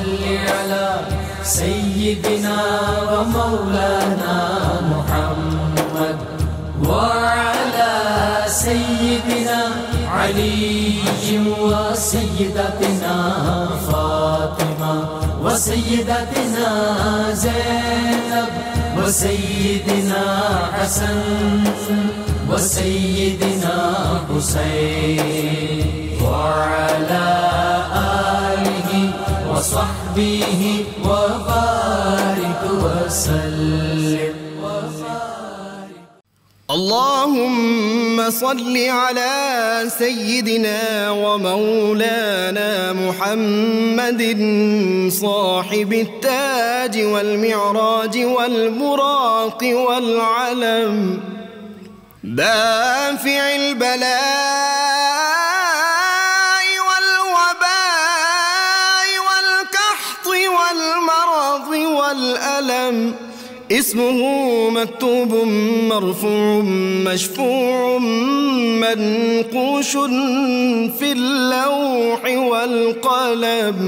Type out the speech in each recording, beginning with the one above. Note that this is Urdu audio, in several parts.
صل على سيدنا ومولانا محمد وعلى سيدنا علي وسيدتنا فاطمة وسيدتنا زينب وسيدنا حسن وسيدنا حسين وعلى آله وصحبه وبارك وسلم. اللهم صل على سيدنا ومولانا محمد صاحب التاج والمعراج والبراق والعلم دافع البلاء والوباء والقحط والمرض والألم اسمه مكتوب مرفوع مشفوع منقوش في اللوح والقلم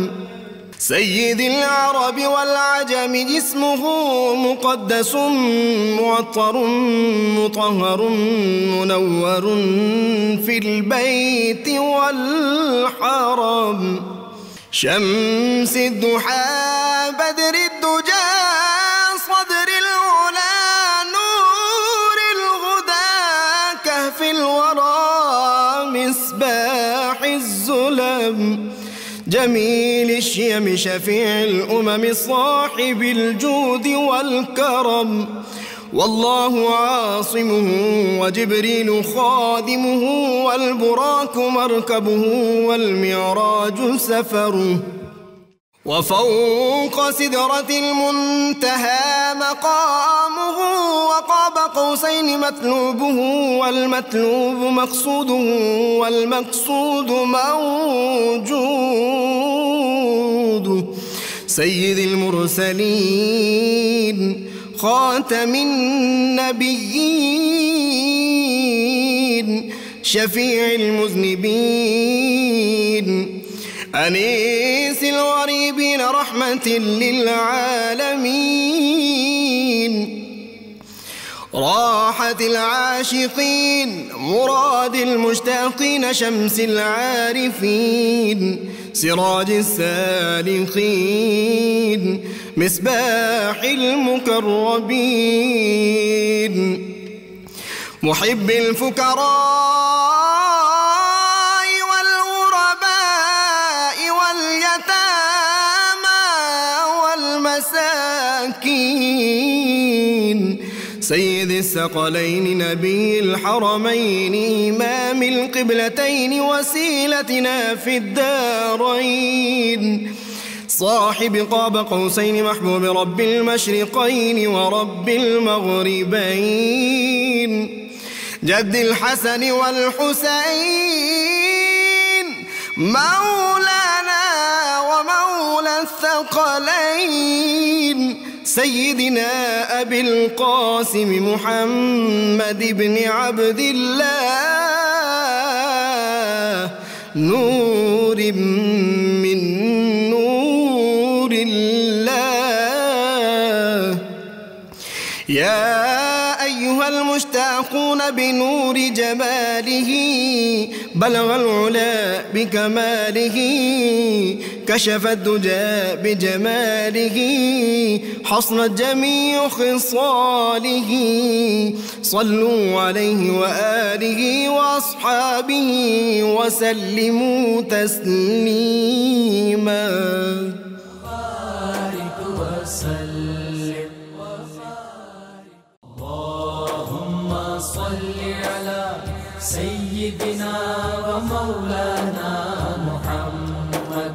سيد العرب والعجم اسمه مقدس معطر مطهر منور في البيت والحرم شمس الضحى بدر الدجى صدر العلا نور الهدى كهف الورى مصباح الظلم جميل الشيم شفيع الأمم صاحب الجود والكرم والله عاصمه وجبريل خادمه والبراق مركبه والمعراج سفره وفوق سدرة المنتهى مقامه وقاب قوسين مطلوبه والمطلوب مقصوده والمقصود موجود سيد المرسلين خاتم النبيين شفيع المذنبين أنيس الغريبين رحمة للعالمين راحة العاشقين مراد المشتاقين شمس العارفين سراج السالكين مصباح المقربين محب الفقراء والمساكين سيد الثقلين نبي الحرمين إمام القبلتين وسيلتنا في الدارين صاحب قاب قوسين محبوب رب المشرقين ورب المغربين جد الحسن والحسين مولانا ومولى الثقلين سيدنا أبي القاسم محمد بن عبد الله نور من نور الله يا أيها المشتاقون بنور جماله بلغ العلا بكماله كشف الدجى بجماله حصلت جميع خصاله صلوا عليه وآله وأصحابه وسلموا تسليما بارك وسلم اللهم صل على سيدنا ومولانا محمد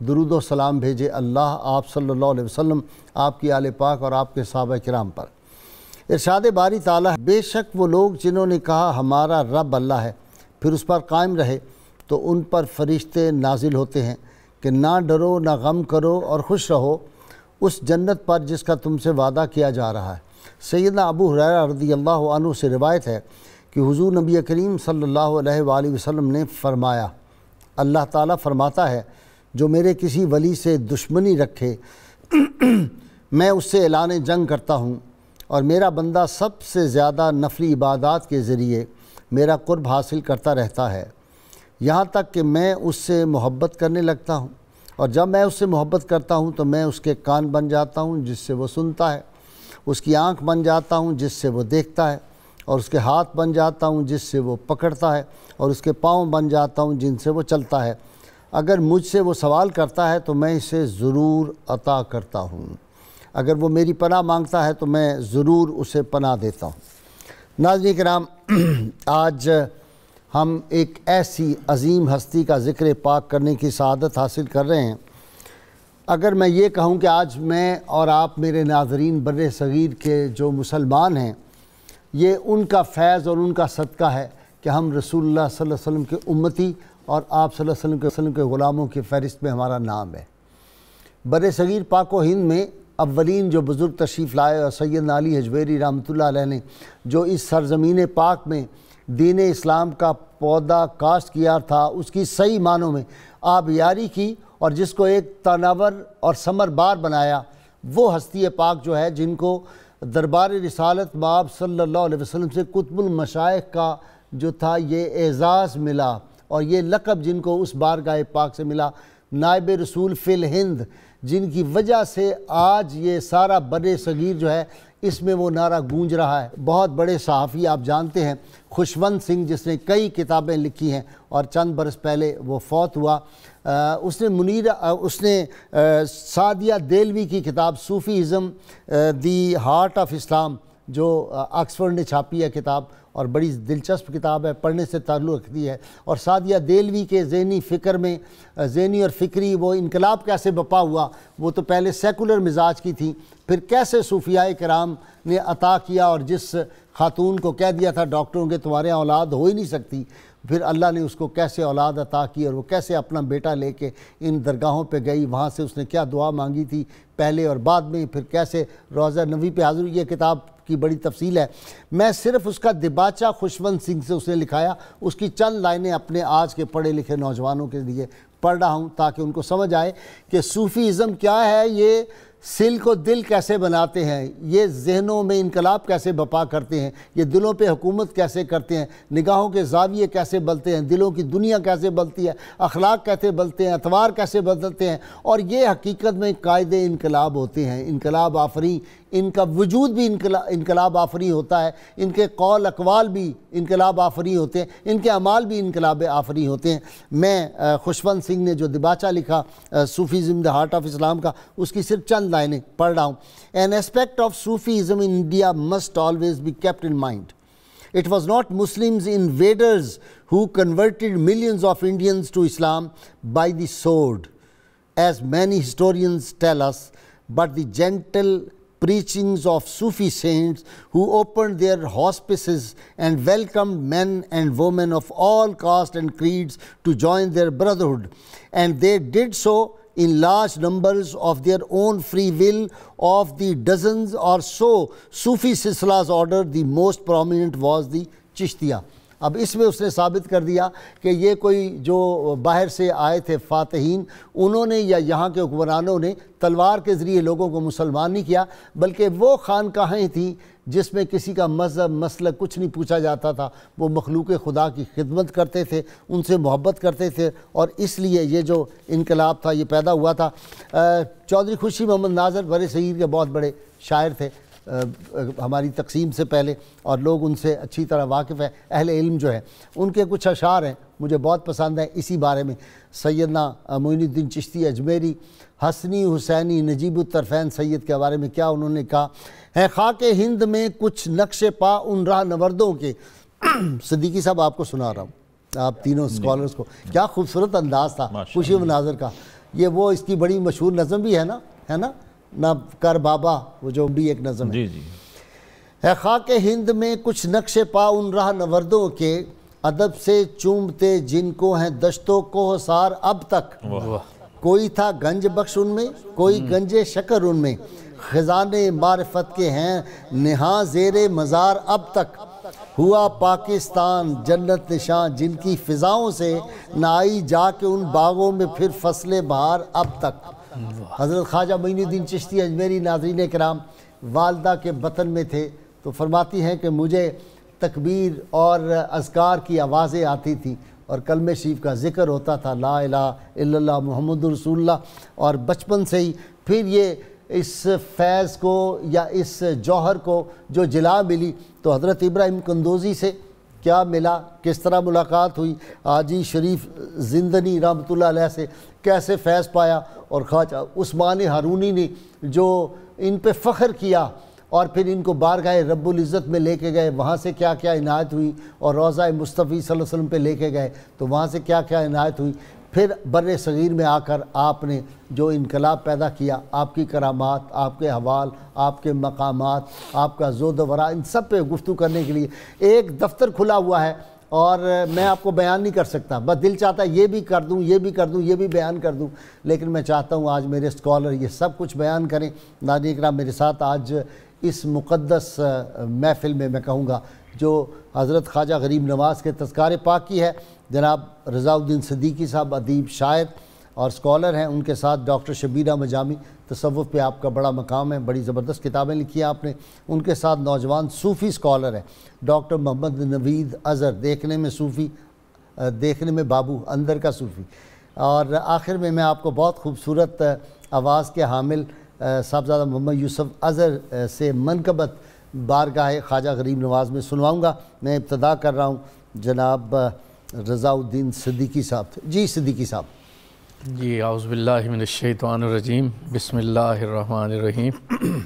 درود و سلام بھیجے اللہ آپ صلی اللہ علیہ وسلم، آپ کی آل پاک اور آپ کے صحابہ کرام پر۔ ارشاد باری تعالیٰ، بے شک وہ لوگ جنہوں نے کہا ہمارا رب اللہ ہے، پھر اس پر قائم رہے تو ان پر فرشتے نازل ہوتے ہیں کہ نہ ڈرو نہ غم کرو اور خوش رہو اس جنت پر جس کا تم سے وعدہ کیا جا رہا ہے۔ سیدنا ابو ہریرہ رضی اللہ عنہ سے روایت ہے کہ حضور نبی کریم صلی اللہ علیہ وآلہ وسلم نے فرمایا، اللہ تعالیٰ فرماتا ہے جو میرے کسی ولی سے دشمنی رکھے میں اس سے اعلان جنگ کرتا ہوں، اور میرا بندہ سب سے زیادہ نفلی عبادات کے ذریعے میرا قرب حاصل کرتا رہتا ہے، یہاں تک کہ میں اس سے محبت کرنے لگتا ہوں، اور جب میں اس سے محبت کرتا ہوں تو میں اس کے کان بن جاتا ہوں جس سے وہ سنتا ہے، اس کی آنکھ بن جاتا ہوں جس سے وہ دیکھتا ہے، اور اس کے ہاتھ بن جاتا ہوں جس سے وہ پکڑتا ہے، اور اس کے پاؤں بن جاتا ہوں جن سے وہ چلتا ہے۔ اگر مجھ سے وہ سوال کرتا ہے تو میں اسے ضرور عطا کرتا ہوں، اگر وہ میری پناہ مانگتا ہے تو میں ضرور اسے پناہ دیتا ہوں۔ ناظرین کرام، آج ہم ایک ایسی عظیم ہستی کا ذکر پاک کرنے کی سعادت حاصل کر رہے ہیں۔ اگر میں یہ کہوں کہ آج میں اور آپ میرے ناظرین بر صغیر کے جو مسلمان ہیں، یہ ان کا فیض اور ان کا صدقہ ہے کہ ہم رسول اللہ صلی اللہ علیہ وسلم کے امتی اور آپ صلی اللہ علیہ وسلم کے غلاموں کی فہرست میں ہمارا نام ہے۔ بر صغیر پاک و ہند میں اولین جو بزرگ تشریف لائے اور سیدنا علی حجویری رحمۃ اللہ علیہ نے جو اس سرزمین پاک میں دین اسلام کا پودا کاشت کیا تھا، اس کی صحیح معنوں میں آبیاری کی اور جس کو ایک تناور اور ثمر بار بنایا، وہ ہستی پاک جو ہے جن کو دربار رسالت مآب صلی اللہ علیہ وسلم سے قطب المشائخ کا جو تھا یہ اعزاز ملا، اور یہ لقب جن کو اس بارگاہ پاک سے ملا نائب رسول فی الہند، جن کی وجہ سے آج یہ سارا بر صغیر جو ہے اس میں وہ نعرہ گونج رہا ہے۔ بہت بڑے صحافی آپ جانتے ہیں خوشونت سنگھ، جس نے کئی کتابیں لکھی ہیں اور چند برس پہلے وہ فوت ہوا، اس نے سعدیہ دہلوی کی کتاب صوفی ازم دی ہارٹ آف اسلام جو آکسفورڈ نے چھاپی ہے کتاب، اور بڑی دلچسپ کتاب ہے، پڑھنے سے تعلق رکھتی ہے، اور سعدیہ دہلوی کے ذہنی فکر میں ذہنی اور فکری وہ انقلاب کیسے بپا ہوا، وہ تو پہلے سیکولر مزاج کی تھی، پھر کیسے صوفیاء کرام نے عطا کیا، اور جس خاتون کو کہہ دیا تھا ڈاکٹروں کے تمہارے اولاد ہو ہی نہیں سکتی، پھر اللہ نے اس کو کیسے اولاد عطا کی، اور وہ کیسے اپنا بیٹا لے کے ان درگاہوں پہ گئی، وہاں سے اس نے کیا دعا مانگی تھی پہلے اور بعد میں، پھر کیسے روضہ نبوی پہ حاضر ہوئی، یہ کتاب کی بڑی تفصیل ہے۔ میں صرف اس کا دباچہ خوشونت سنگھ سے اس نے لکھایا، اس کی چند لائنیں اپنے آج کے پڑھے لکھے نوجوانوں کے لیے پڑھ رہا ہوں تاکہ ان کو سمجھ آئے کہ صوفی ازم کیا ہے، یہ سل کو دل کیسے بناتے ہیں، یہ ذہنوں میں انقلاب کیسے بپا کرتے ہیں، یہ دلوں پہ حکومت کیسے کرتے ہیں، نگاہوں کے زاویے کیسے بدلتے ہیں، دلوں کی دنیا کیسے بدلتی ہے، اخلاق کیسے بدلتے ہیں، اطوار کیسے بدلتے ہیں، اور یہ حقیقت میں قائد انقلاب ہوتے ہیں، انقلاب آفری، ان کا وجود بھی انقلاب آفری ہوتا ہے، ان کے قول اقوال بھی انقلاب آفری ہوتے ہیں، ان کے اعمال بھی انقلاب آفری ہوتے ہیں۔ میں خوشونت سنگھ نے جو دباچہ لکھا صوفیزم دی ہارٹ آف اسلام کا، اس کی صرف چند لائنیں پڑھ رہا ہوں۔ An aspect of Sufism in India must always be kept in mind. It was not Muslims invaders who converted millions of Indians to Islam by the sword, as many historians tell us, but the gentle preachings of Sufi saints who opened their hospices and welcomed men and women of all castes and creeds to join their brotherhood, and they did so in large numbers of their own free will, of the dozens or so Sufi silsilas order, the most prominent was the Chishtiya. اب اس میں اس نے ثابت کر دیا کہ یہ کوئی جو باہر سے آئے تھے فاتحین، انہوں نے یا یہاں کے حکمرانوں نے تلوار کے ذریعے لوگوں کو مسلمان نہیں کیا، بلکہ وہ خانقاہیں تھیں جس میں کسی کا مذہب مسلک کچھ نہیں پوچھا جاتا تھا، وہ مخلوق خدا کی خدمت کرتے تھے، ان سے محبت کرتے تھے، اور اس لیے یہ جو انقلاب تھا یہ پیدا ہوا تھا۔ چودھری خوشی محمد ناظر بر صغیر کے بہت بڑے شاعر تھے ہماری تقسیم سے پہلے، اور لوگ ان سے اچھی طرح واقف ہیں، اہل علم جو ہے، ان کے کچھ اشعار ہیں مجھے بہت پسند ہیں اسی بارے میں۔ سیدنا معین الدین چشتی اجمیری، حسنی حسینی نجیب الطرفین سید کے بارے میں کیا انہوں نے کہا ہے، خاک ہند میں کچھ نقش پا ان راہ نوردوں کے۔ صدیقی صاحب آپ کو سنا رہا ہوں، آپ تینوں اسکالرز کو، کیا خوبصورت انداز تھا خوشی مناظر کا۔ یہ وہ اس کی بڑی مشہور نظم بھی ہے نا نہ کر بابا، وہ جو بھی ایک نظم ہے. جی جی. ہے خاک ہند میں کچھ نقش پا ان راہ نوردوں کے، ادب سے چومتے جن کو ہیں دشتوں کو سار اب تک. کوئی تھا گنج بخش ان میں، کوئی گنج شکر ان میں، خزانے معرفت کے ہیں نہاں زیر مزار اب تک. ہوا پاکستان جنت نشاں جن کی فضاؤں سے، نہ آئی جا کے ان باغوں میں پھر فصل بہار اب تک. حضرت خواجہ معین الدین چشتی اجمیری ناظرین کرام والدہ کے بطن میں تھے تو فرماتی ہیں کہ مجھے تکبیر اور اذکار کی آوازیں آتی تھیں اور کلمہ شریف کا ذکر ہوتا تھا، لا الہ الا اللہ محمد رسول اللہ. اور بچپن سے ہی پھر یہ اس فیض کو یا اس جوہر کو جو جلا ملی تو حضرت ابراہیم قندوزی سے کیا ملا، کس طرح ملاقات ہوئی، حاجی شریف زندنی رحمۃ اللہ علیہ سے کیسے فیض پایا، اور خواجہ عثمان ہارونی نے جو ان پہ فخر کیا اور پھر ان کو بارگاہ رب العزت میں لے کے گئے، وہاں سے کیا کیا عنایت ہوئی، اور روضہ مصطفی صلی اللہ علیہ وسلم پہ لے کے گئے تو وہاں سے کیا کیا عنایت ہوئی. پھر بر صغیر میں آ کر آپ نے جو انقلاب پیدا کیا، آپ کی کرامات، آپ کے حوال، آپ کے مقامات، آپ کا زہد و ورع، ان سب پہ گفتگو کرنے کے لیے ایک دفتر کھلا ہوا ہے. اور میں آپ کو بیان نہیں کر سکتا، بس دل چاہتا ہے یہ بھی کر دوں، یہ بھی کر دوں، یہ بھی بیان کر دوں، لیکن میں چاہتا ہوں آج میرے اسکالر یہ سب کچھ بیان کریں. ناظرین کرام میرے ساتھ آج اس مقدس محفل میں کہوں گا جو حضرت خواجہ غریب نواز کے تذکار پاک کی ہے، جناب رضا الدین صدیقی صاحب ادیب شاعر اور اسکالر ہیں. ان کے ساتھ ڈاکٹر شبیر احمد جامی، تصوف پہ آپ کا بڑا مقام ہے، بڑی زبردست کتابیں لکھی ہیں آپ نے. ان کے ساتھ نوجوان صوفی اسکالر ہیں ڈاکٹر محمد نوید اظہر، دیکھنے میں صوفی، دیکھنے میں بابو، اندر کا صوفی. اور آخر میں آپ کو بہت خوبصورت آواز کے حامل صاحبزادہ محمد یوسف اظہر سے منقبت بارگاہ خواجہ غریب نواز میں سنواؤں گا. میں ابتدا کر رہا ہوں جناب رضا الدین صدیقی صاحب. جی صدیقی صاحب. جی اعوذ باللہ من الشیطان الرجیم، بسم اللہ الرحمن الرحیم.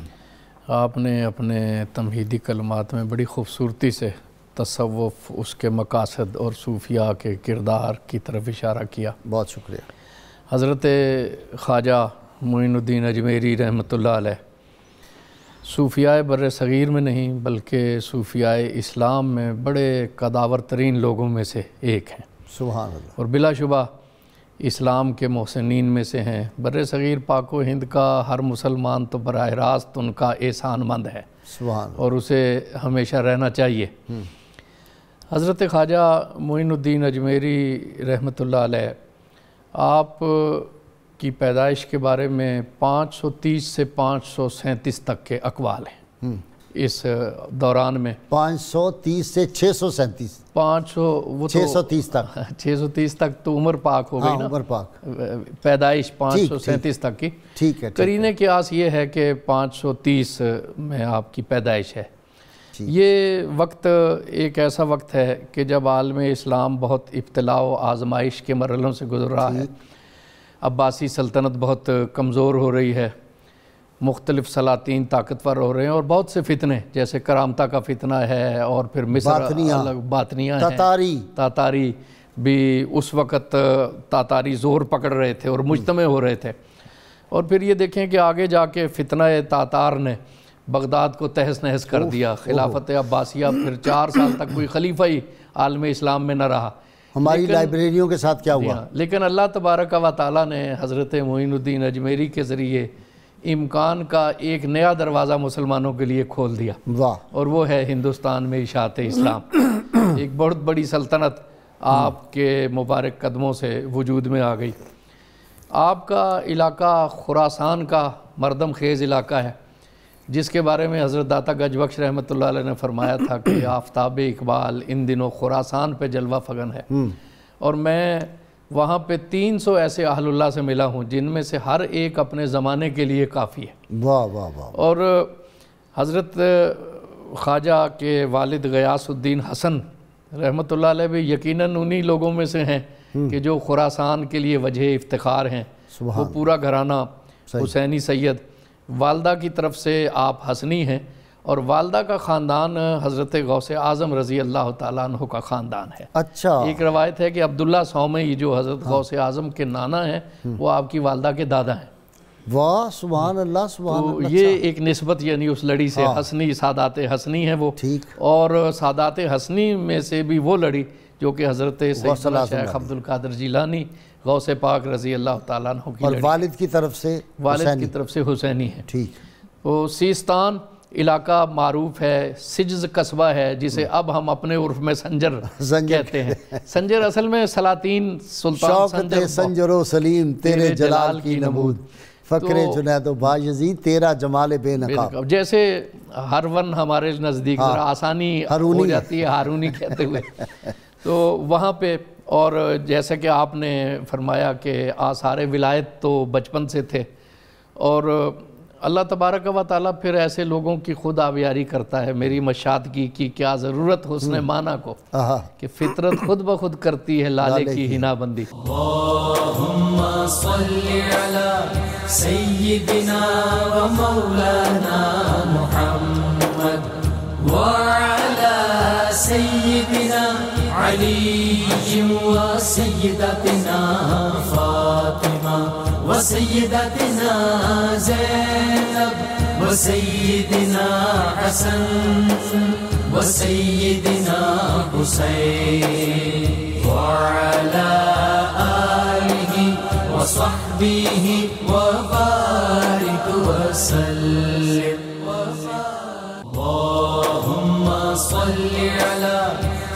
آپ نے اپنے تمہیدی کلمات میں بڑی خوبصورتی سے تصوف، اس کے مقاصد اور صوفیاء کے کردار کی طرف اشارہ کیا. بہت شکریہ. حضرت خواجہ معین الدین اجمیری رحمۃ اللہ علیہ صوفیاء بر صغیر میں نہیں بلکہ صوفیاء اسلام میں بڑے قداور ترین لوگوں میں سے ایک ہیں. سبحان اللہ. اور بلا شبہ اسلام کے محسنین میں سے ہیں. بر صغیر پاک و ہند کا ہر مسلمان تو براہ راست ان کا احسان مند ہے، سبحان اللہ، اور اسے ہمیشہ رہنا چاہیے. حضرت خواجہ معین الدین اجمیری رحمۃ اللہ علیہ، آپ کی پیدائش کے بارے میں 530 سے 537 تک کے اقوال ہیں. اس دوران میں 530 سے 637 630 تک 630 تک تو عمر پاک ہو گئی نا، عمر پاک، پیدائش 537 تک کی. ٹھیک ہے. قرینہ قیاس یہ ہے کہ 530 میں آپ کی پیدائش ہے. یہ وقت ایک ایسا وقت ہے کہ جب عالم اسلام بہت ابتلاء و آزمائش کے مرحلوں سے گزر رہا ہے. عباسی سلطنت بہت کمزور ہو رہی ہے، مختلف سلاطین طاقتور ہو رہے ہیں، اور بہت سے فتنے جیسے کرامتا کا فتنہ ہے، اور پھر مصر باطنیہ ہیں، تاتاری بھی اس وقت تاتاری زور پکڑ رہے تھے اور مجتمع ہو رہے تھے. اور پھر یہ دیکھیں کہ آگے جا کے فتنہ تاتار نے بغداد کو تہس نہس کر دیا. خلافت عباسیہ پھر 4 سال تک کوئی خلیفہ ہی عالم اسلام میں نہ رہا. ہماری لائبریریوں کے ساتھ کیا ہوا؟ لیکن اللہ تبارک و تعالیٰ نے حضرت معین الدین اجمیری کے ذریعے امکان کا ایک نیا دروازہ مسلمانوں کے لیے کھول دیا. واہ. اور وہ ہے ہندوستان میں اشاعت اسلام. ایک بہت بڑی سلطنت آپ کے مبارک قدموں سے وجود میں آ گئی. آپ کا علاقہ خراسان کا مردم خیز علاقہ ہے، جس کے بارے میں حضرت داتا گنج بخش رحمۃ اللہ علیہ نے فرمایا تھا کہ آفتاب اقبال ان دنوں خراسان پہ جلوہ فگن ہے. اور میں وہاں پہ 300 ایسے اہل اللہ سے ملا ہوں جن میں سے ہر ایک اپنے زمانے کے لیے کافی ہے. واہ واہ واہ. اور حضرت خواجہ کے والد غیاث الدین حسن رحمۃ اللہ علیہ بھی یقیناً انہی لوگوں میں سے ہیں کہ جو خراسان کے لیے وجہ افتخار ہیں. وہ پورا گھرانہ حسینی سید، والدہ کی طرف سے آپ حسنی ہیں، اور والدہ کا خاندان حضرت غوث اعظم رضی اللہ تعالیٰ عنہ کا خاندان ہے۔ اچھا، ایک روایت ہے کہ عبداللہ سومئی جو حضرت غوث اعظم کے نانا ہیں وہ آپ کی والدہ کے دادا ہیں۔ واہ سبحان اللہ سبحان تو اللہ۔ یہ ایک نسبت یعنی اس لڑی سے حسنی، سادات حسنی ہے وہ، ٹھیک۔ اور سادات حسنی میں سے بھی وہ لڑی جو کہ حضرت سیدنا شیخ عبدالقادر جیلانی غوث پاک رضی اللہ تعالیٰ عنہ کی اور لڑی، والد کی طرف سے والد کی طرف سے حسینی ہے۔ ٹھیک۔ وہ سیستان علاقہ معروف ہے، سجز قصبہ ہے جسے اب ہم اپنے عرف میں سنجر کہتے ہیں۔ سنجر اصل میں سلاطین سلطان شوکت سنجر و سلیم تیرے جلال کی نمود، فقر جنید و بایزید تیرا جمال بے نقاب۔ جیسے ہرون ہمارے نزدیک ذرا آسانی ہو جاتی ہے ہارونی کہتے ہوئے، تو وہاں پہ، اور جیسا کہ آپ نے فرمایا کہ آثار ولایت تو بچپن سے تھے، اور اللہ تبارک و تعالیٰ پھر ایسے لوگوں کی خود آبیاری کرتا ہے۔ میری مشاہدگی کی کیا ضرورت حسن معنی کو، کہ فطرت خود بخود کرتی ہے لالے کی ہنا بندی۔ اللہم صلی علی سیدنا و مولانا محمد وعلی سیدنا علی و سیدتنا فاطمہ و سیدتنا زینب و سیدنا حسن و سیدنا حسین وعلی آلہ و صحبہ و بارک وسلم۔ اللہم صلی علی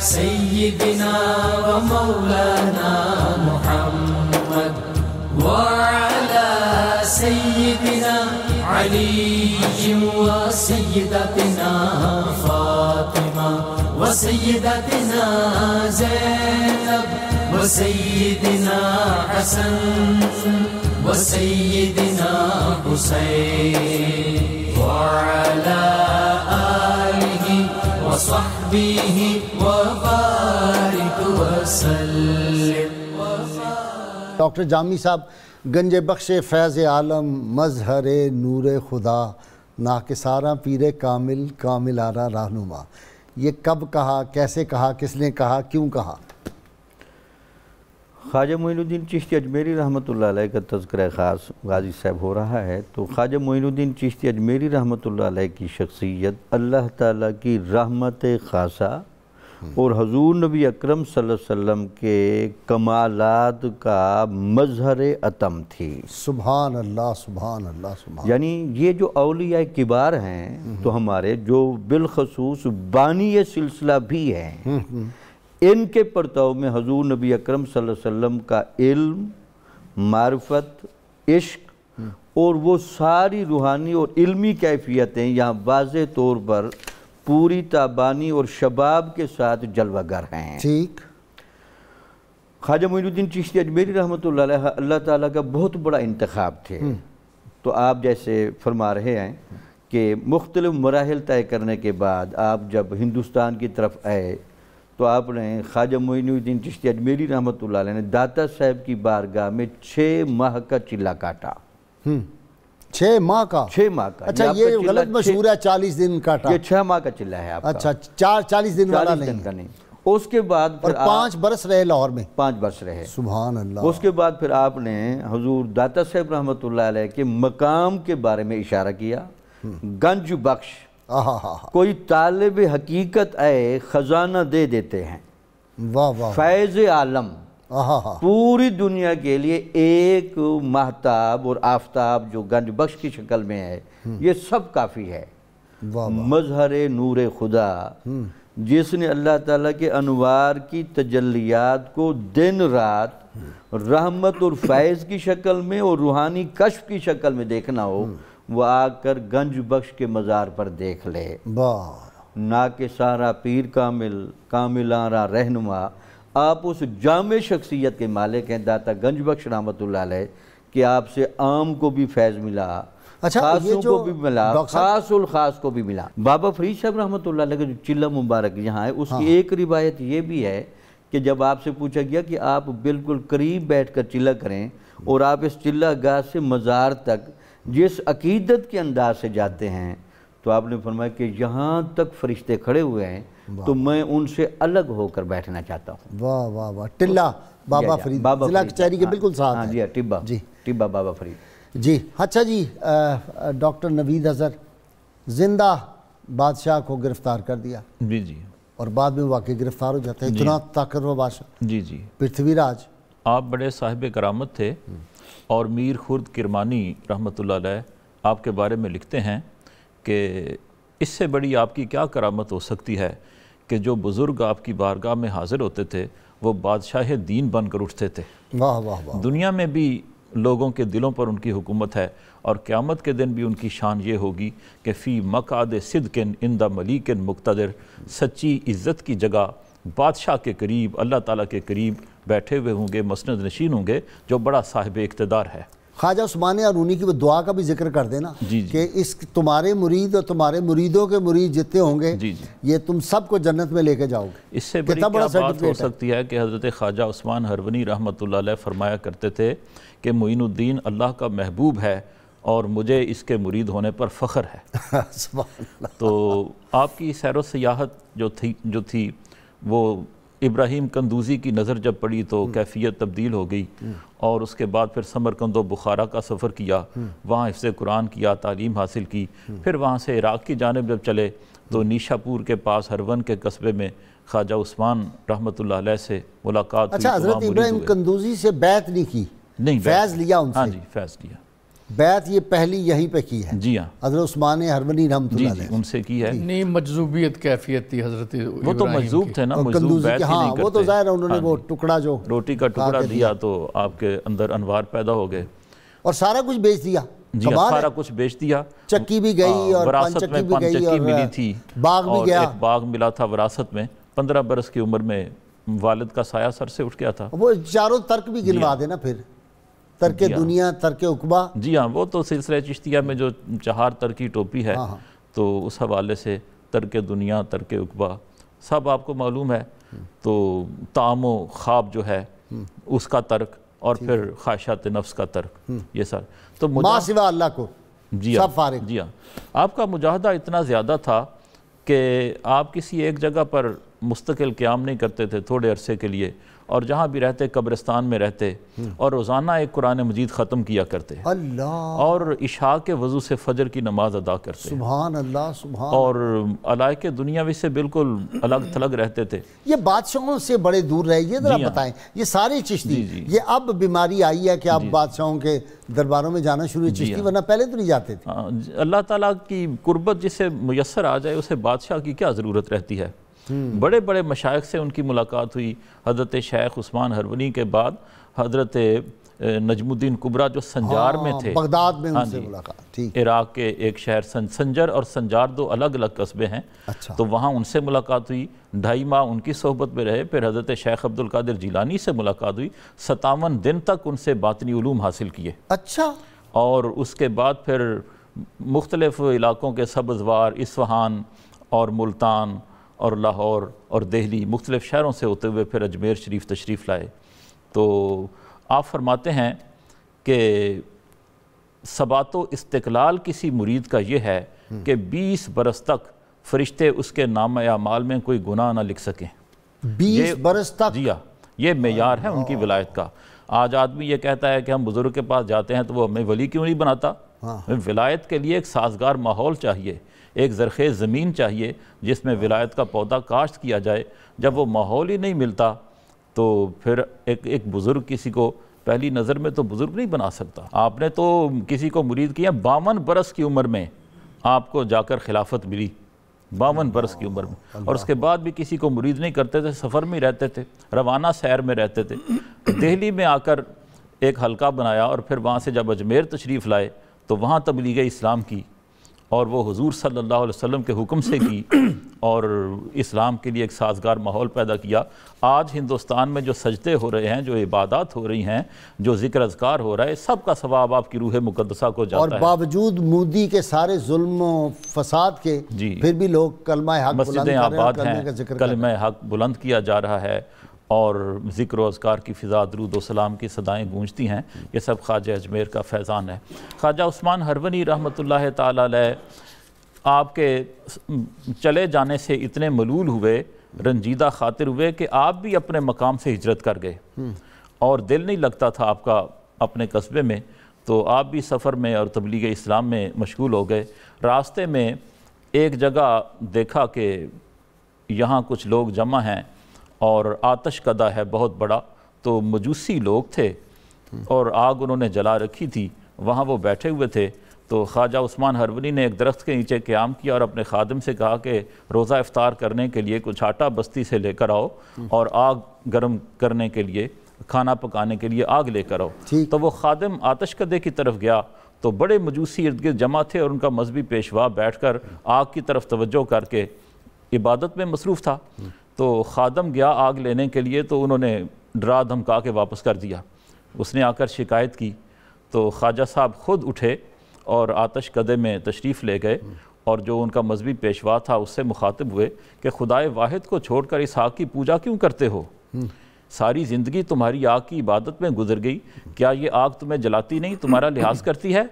سیدنا و مولانا محمد وعلی سیدنا علی و سیدتنا فاطمہ و سیدتنا زینب و سیدنا حسن و سیدنا حسین وعلی آلہ و صحبہ و بارک وسلم۔ ڈاکٹر جامی صاحب، گنج بخش فیض عالم مظہر نور خدا ناکساراں پیر کامل کامل آرا رہنما، یہ کب کہا، کیسے کہا، کس نے کہا، کیوں کہا؟ خواجہ معین الدین چشتی اجمیری رحمۃ اللہ علیہ کا تذکرہ خاص غازی صاحب ہو رہا ہے، تو خواجہ معین الدین چشتی اجمیری رحمۃ اللہ علیہ کی شخصیت اللہ تعالیٰ کی رحمت خاصہ اور حضور نبی اکرم صلی اللہ علیہ وسلم کے کمالات کا مظہر اتم تھی۔ سبحان اللہ سبحان اللہ سبحان۔ یعنی یہ جو اولیاء کبار ہیں تو ہمارے جو بالخصوص بانی سلسلہ بھی ہیں، ان کے پرتو میں حضور نبی اکرم صلی اللہ علیہ وسلم کا علم، معرفت، عشق اور وہ ساری روحانی اور علمی کیفیتیں یہاں واضح طور پر پوری تابانی اور شباب کے ساتھ جلوہ گر ہیں۔ ٹھیک۔ خواجہ معین الدین چشتی اجمیری رحمۃ اللہ علیہ اللہ تعالیٰ کا بہت بڑا انتخاب تھے۔ تو آپ جیسے فرما رہے ہیں کہ مختلف مراحل طے کرنے کے بعد آپ جب ہندوستان کی طرف آئے تو آپ نے خواجہ معین الدین چشتی اجمیری رحمۃ اللہ علیہ نے داتا صاحب کی بارگاہ میں 6 ماہ کا چلہ کاٹا۔ 6 ماہ کا؟ 6 ماہ کا۔ اچھا یہ غلط مشہور ہے 40 دن کاٹا۔ یہ 6 ماہ کا چلہ ہے آپ کا۔ اچھا 40 دن والا نہیں کا نہیں۔ اس کے بعد اور 5 برس رہے لاہور میں؟ 5 برس رہے۔ سبحان اللہ۔ اس کے بعد پھر آپ نے حضور داتا صاحب رحمۃ اللہ علیہ کے مقام کے بارے میں اشارہ کیا، گنج بخش، کوئی طالب حقیقت آئے خزانہ دے دیتے ہیں، واہ واہ، فیض عالم، پوری دنیا کے لیے ایک مہتاب اور آفتاب جو گنج بخش کی شکل میں ہے، یہ سب کافی ہے۔ مظہر نور خدا جس نے اللہ تعالیٰ کے انوار کی تجلیات کو دن رات رحمت اور فیض کی شکل میں اور روحانی کشف کی شکل میں دیکھنا ہو، وہ آ کر گنج بخش کے مزار پر دیکھ لے۔ نا کے سارا پیر کامل کامل آرا رہنما، آپ اس جامع شخصیت کے مالک ہیں داتا گنج بخش رحمۃ اللہ علیہ کہ آپ سے عام کو بھی فیض ملا، خاصوں کو بھی ملا، خاص الخاص کو بھی ملا۔ بابا فرید صاحب رحمۃ اللہ علیہ کا جو چلہ مبارک یہاں ہے، اس کی ایک روایت یہ بھی ہے کہ جب آپ سے پوچھا گیا کہ آپ بالکل قریب بیٹھ کر چلہ کریں اور آپ اس چلہ گاہ سے مزار تک جس عقیدت کے انداز سے جاتے ہیں تو آپ نے فرمایا کہ جہاں تک فرشتے کھڑے ہوئے ہیں تو میں ان سے الگ ہو کر بیٹھنا چاہتا ہوں۔ واہ واہ واہ، ٹلہ بابا فرید ضلع کچہری کے بالکل ساتھ ہے۔ جی ٹبہ، جی ٹبہ بابا فرید۔ جی اچھا جی، ڈاکٹر نوید اظہر، زندہ بادشاہ کو گرفتار کر دیا جی جی، اور بعد میں واقعی گرفتار ہو جاتا ہے، اتنا طاقتور بادشاہ جی جی، پرتھوی راج۔ آپ بڑے صاحب کرامت تھے، اور میر خرد کرمانی رحمۃ اللہ علیہ آپ کے بارے میں لکھتے ہیں کہ اس سے بڑی آپ کی کیا کرامت ہو سکتی ہے کہ جو بزرگ آپ کی بارگاہ میں حاضر ہوتے تھے وہ بادشاہ دین بن کر اٹھتے تھے۔ واہ واہ واہ، دنیا میں بھی لوگوں کے دلوں پر ان کی حکومت ہے، اور قیامت کے دن بھی ان کی شان یہ ہوگی کہ فی مقعد صدق عند ملیک مقتدر، سچی عزت کی جگہ بادشاہ کے قریب، اللہ تعالیٰ کے قریب بیٹھے ہوئے ہوں گے، مسند نشین ہوں گے، جو بڑا صاحب اقتدار ہے۔ خواجہ عثمان ارونی کی وہ دعا کا بھی ذکر کر دینا کہ اس تمہارے مرید اور تمہارے مریدوں کے مرید جتنے ہوں گے یہ تم سب کو جنت میں لے کے جاؤ گے۔ اس سے بڑی کیا بات ہو سکتی ہے کہ حضرت خواجہ عثمان ہرونی رحمۃ اللہ علیہ فرمایا کرتے تھے کہ معین الدین اللہ کا محبوب ہے اور مجھے اس کے مرید ہونے پر فخر ہے۔ تو آپ کی سیر و سیاحت جو تھی وہ ابراہیم قندوزی کی نظر جب پڑی تو کیفیت تبدیل ہو گئی، اور اس کے بعد پھر سمرقند و بخارا کا سفر کیا، وہاں حفظ قرآن کیا، تعلیم حاصل کی، پھر وہاں سے عراق کی جانب جب چلے تو نیشا پور کے پاس ہرون کے قصبے میں خواجہ عثمان رحمۃ اللہ علیہ سے ملاقات ہوئی۔ اچھا، حضرت ابراہیم قندوزی سے بیعت نہیں کی؟ نہیں، فیض لیا ان سے؟ ہاں جی، فیض لیا۔ بیعت یہ پہلی یہیں پہ کی ہے؟ جی ہاں، حضرت عثمان ہرونی رحمۃ اللہ علیہ ان سے کی ہے۔ نہیں، مجذوبیت کیفیت تھی حضرت وہ تو مجذوب تھے نا، مجذوب بیعت ہی نہیں کرتے۔ وہ تو ظاہر انہوں نے وہ ٹکڑا جو روٹی کا ٹکڑا دیا تو آپ کے اندر انوار پیدا ہو گئے، اور سارا کچھ بیچ دیا۔ جی سارا کچھ بیچ دیا، چکی بھی گئی اور وراثت میں پنچکی ملی تھی، باغ بھی گیا، ایک باغ ملا تھا وراثت میں۔ 15 برس کی عمر میں والد کا سایہ سر سے اٹھ گیا تھا۔ وہ چاروں ترک بھی گنوا دینا، پھر ترک دنیا، ترک عقبہ۔ جی ہاں، وہ تو سلسلہ چشتیہ میں جو 4 ترکی ٹوپی ہے تو اس حوالے سے ترک دنیا، ترک عقبہ سب آپ کو معلوم ہے۔ تو طعام و خواب جو ہے اس کا ترک، اور پھر خواہشات نفس کا ترک، یہ سر تو ماں سوا اللہ کو سب فارغ۔ جی ہاں، آپ کا مجاہدہ اتنا زیادہ تھا کہ آپ کسی ایک جگہ پر مستقل قیام نہیں کرتے تھے تھوڑے عرصے کے لیے، اور جہاں بھی رہتے قبرستان میں رہتے، اور روزانہ ایک قرآن مجید ختم کیا کرتے، اللہ، اور عشاء کے وضو سے فجر کی نماز ادا کرتے، سبحان اللہ سبحان، اور علائق دنیاوی سے بالکل الگ تھلگ رہتے تھے۔ یہ بادشاہوں سے بڑے دور رہے، یہ ذرا بتائیں، یہ سارے چشتی، یہ اب بیماری آئی ہے کہ اب بادشاہوں کے درباروں میں جانا شروع چشتی، ورنہ پہلے تو نہیں جاتے تھے؟ اللہ تعالیٰ کی قربت جسے میسر آ جائے اسے بادشاہ کی کیا ضرورت رہتی ہے۔ بڑے بڑے مشائخ سے ان کی ملاقات ہوئی۔ حضرت شیخ عثمان ہرونی کے بعد حضرت نجم الدین کبریٰ جو سنجار میں تھے، بغداد میں ان سے ملاقات، عراق کے ایک شہر سنجر اور سنجار 2 الگ الگ قصبے ہیں، تو وہاں ان سے ملاقات ہوئی۔ 2.5 ماہ ان کی صحبت میں رہے، پھر حضرت شیخ عبد القادر جیلانی سے ملاقات ہوئی، 57 دن تک ان سے باطنی علوم حاصل کیے۔ اچھا، اور اس کے بعد پھر مختلف علاقوں کے سبزوار، اصفہان اور ملتان اور لاہور اور دہلی، مختلف شہروں سے ہوتے ہوئے پھر اجمیر شریف تشریف لائے۔ تو آپ فرماتے ہیں کہ ثبات و استقلال کسی مرید کا یہ ہے کہ 20 برس تک فرشتے اس کے نامہ اعمال میں کوئی گناہ نہ لکھ سکیں۔ 20 برس تک؟ جی ہاں، یہ معیار ہے ان کی ولایت کا۔ آج آدمی یہ کہتا ہے کہ ہم بزرگ کے پاس جاتے ہیں تو وہ ہمیں ولی کیوں نہیں بناتا؟ ولایت کے لیے ایک سازگار ماحول چاہیے، ایک زرخیز زمین چاہیے جس میں ولایت کا پودا کاشت کیا جائے۔ جب وہ ماحول ہی نہیں ملتا تو پھر ایک بزرگ کسی کو پہلی نظر میں تو بزرگ نہیں بنا سکتا۔ آپ نے تو کسی کو مرید کیا 52 برس کی عمر میں آپ کو جا کر خلافت ملی، 52 برس کی عمر میں، اور اس کے بعد بھی کسی کو مرید نہیں کرتے تھے، سفر میں رہتے تھے، روانہ سیر میں رہتے تھے۔ دہلی میں آ کر ایک حلقہ بنایا، اور پھر وہاں سے جب اجمیر تشریف لائے تو وہاں تبلیغ اسلام کی، اور وہ حضور صلی اللہ علیہ وسلم کے حکم سے کی، اور اسلام کے لیے ایک سازگار ماحول پیدا کیا۔ آج ہندوستان میں جو سجدے ہو رہے ہیں، جو عبادات ہو رہی ہیں، جو ذکر اذکار ہو رہا ہے، سب کا ثواب آپ کی روح مقدسہ کو جاتا ہے۔ اور باوجود مودی کے سارے ظلم و فساد کے پھر بھی لوگ کلمہ حق بلند کر رہے ہیں، مسجدیں آباد ہیں، کلمہ حق بلند کیا جا رہا ہے، اور ذکر و اذکار کی فضا، درود و سلام کی صدائیں گونجتی ہیں۔ یہ سب خواجہ اجمیر کا فیضان ہے۔ خواجہ عثمان ہرونی رحمۃ اللہ تعالی علیہ آپ کے چلے جانے سے اتنے ملول ہوئے، رنجیدہ خاطر ہوئے کہ آپ بھی اپنے مقام سے ہجرت کر گئے اور دل نہیں لگتا تھا آپ کا اپنے قصبے میں، تو آپ بھی سفر میں اور تبلیغ اسلام میں مشغول ہو گئے۔ راستے میں ایک جگہ دیکھا کہ یہاں کچھ لوگ جمع ہیں اور آتش کدہ ہے بہت بڑا، تو مجوسی لوگ تھے اور آگ انہوں نے جلا رکھی تھی، وہاں وہ بیٹھے ہوئے تھے۔ تو خواجہ عثمان ہرونی نے ایک درخت کے نیچے قیام کیا اور اپنے خادم سے کہا کہ روزہ افطار کرنے کے لیے کچھ آٹا بستی سے لے کر آؤ اور آگ گرم کرنے کے لیے، کھانا پکانے کے لیے آگ لے کر آؤ۔ تو وہ خادم آتش کدے کی طرف گیا تو بڑے مجوسی ارد گرد جمع تھے اور ان کا مذہبی پیشوا بیٹھ کر آگ کی طرف توجہ کر کے عبادت میں مصروف تھا۔ تو خادم گیا آگ لینے کے لیے تو انہوں نے ڈرا دھمکا کے واپس کر دیا۔ اس نے آ کر شکایت کی تو خواجہ صاحب خود اٹھے اور آتش کدے میں تشریف لے گئے اور جو ان کا مذہبی پیشوا تھا اس سے مخاطب ہوئے کہ خدائے واحد کو چھوڑ کر اس آگ کی پوجا کیوں کرتے ہو؟ ساری زندگی تمہاری آگ کی عبادت میں گزر گئی، کیا یہ آگ تمہیں جلاتی نہیں، تمہارا لحاظ کرتی ہے؟